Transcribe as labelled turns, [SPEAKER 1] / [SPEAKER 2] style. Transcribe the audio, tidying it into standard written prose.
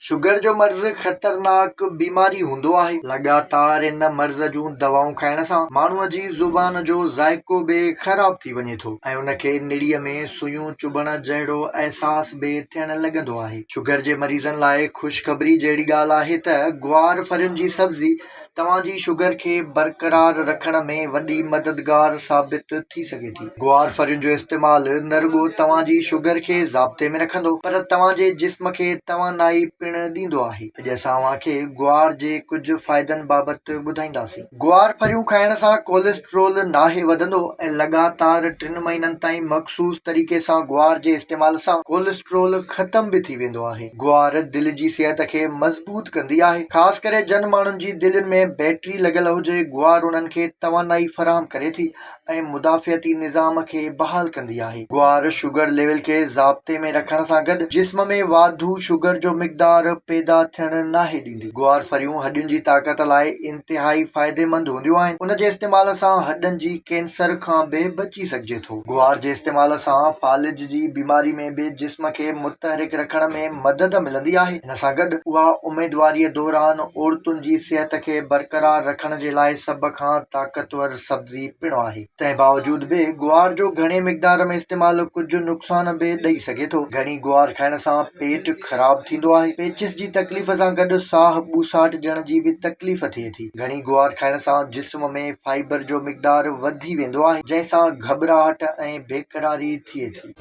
[SPEAKER 1] Sugar जो मर्ज़ ख़तरनाक बीमारी हूंदो आहे। लगातार इन मर्ज़ जूं दवाऊं खाइण सां माण्हूअ जी ज़ुबान जो ज़ाइक़ो बि ख़राब थी वञे थो ऐं उनखे निड़ीअ में सुयूं चुभण जहिड़ो अहसास बि थियण लॻंदो आहे। शुगर जे मरीज़नि लाइ ख़ुशख़बरी जहिड़ी ॻाल्हि आहे त ग्वार फरियुनि जी सब्ज़ी तव्हांजी शुगर खे बरक़रार रखण में वॾी मददगार साबित थी सघे थी। ग्वार फरियुनि जो इस्तेमालु न रुॻो तव्हांजी शुगर खे ज़ाब्ते में रखंदो पर तव्हांजे जिस्म खे तवानाई पिणु ॾींदो आहे। अॼु असां तव्हांखे ग्वार जे कुझु फ़ाइदनि बाबति ॿुधाईंदासीं। ग्वार फरियूं खाइण सां कोलेस्ट्रोल नाहे वधंदो ऐं लगातार 3 महीननि ताईं मख़सूस तरीक़े सां ग्वार जे इस्तेमाल सां कोलेस्ट्रोल ख़तम बि थी वेंदो आहे। ग्वार दिलि जी सिहत खे मज़बूत कंदी आहे। ख़ासि करे जन माण्हुनि जी दिलनि में बैटरी लॻल हुजे, ग्वार उन्हनि खे तवानाई फराहम करे थी ऐं मुदाफ़ियती निज़ाम खे बहाल कंदी आहे। ग्वार शुगर लेवल खे ज़ाब्ते में रखण सां गॾु जिस्म में वाधू शुगर जो मिक़दार पैदा थियण नाहे ॾींदी। ग्वार फरियूं हॾियुनि जी ताक़त लाइ इंतिहाई फ़ाइदेमंद हूंदियूं आहिनि। उन जे इस्तेमाल सां हॾनि जी कैंसर खां बि बची सघिजे थो। ग्वार जे इस्तेमाल सां फालिज जी बीमारी में बि जिस्म खे मुतहरिक रखण में मदद मिलंदी आहे। इन सां गॾु उहा उमेदवारीअ दौरान औरतुनि जी सिहत खे बरक़रार रखण जे लाइ सभ खां ताक़तवर सब्ज़ी पिणु आहे। तंहिं बावजूद बि ग्वार जो घणे मिक़दार में इस्तेमाल कुझु नुक़सान बि ॾेई सघे थो। घणी ग्वार खाइण सां पेट ख़राब थींदो आहे। पेचिस जी तकलीफ़ सां गॾु साह ॿूसाट ॼण जी बि तकलीफ़ थिए थी। घणी ग्वार खाइण सां जिस्म में फाइबर जो मिक़दार वधी वेंदो आहे जंहिंसां घबराहट ऐं बेक़रारी थिए थी।